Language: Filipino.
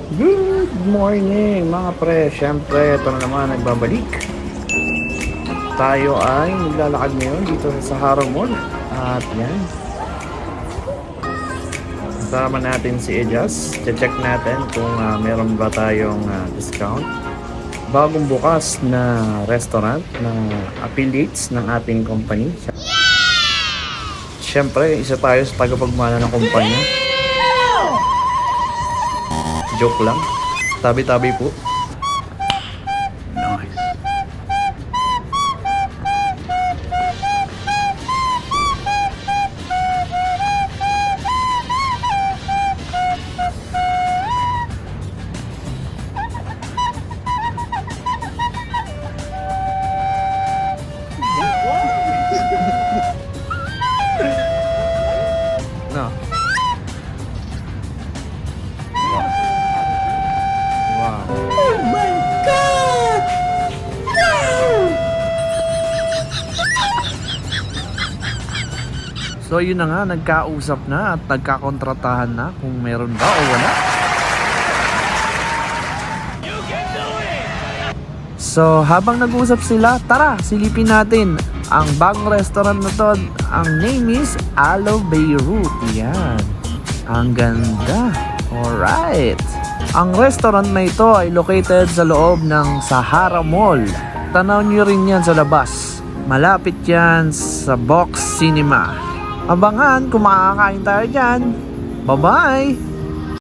Good morning mga pre. Siyempre, ito na naman nagbabalik. Tayo ay naglalakad ngayon dito sa Sahara Mall. At yan, kasama natin si Ejas. Check natin kung meron ba tayong discount. Bagong bukas na restaurant na affiliates ng ating company. Siyempre, isa tayo sa tagapagmana ng kumpanya. Joke lang. Tabi-tabi po. Nice. No. Wow. Oh my God! So yun na nga, nagkausap na at nagkakontratahan na kung meron ba o wala. So habang nag-uusap sila, tara silipin natin ang bagong restaurant na to. Ang name is Alo Beirut. Yan. Ang ganda. Alright. Ang restaurant na ito ay located sa loob ng Sahara Mall. Tanaw nyo rin yan sa labas. Malapit yan sa Box Cinema. Abangan kung makakain tayo dyan. Bye-bye!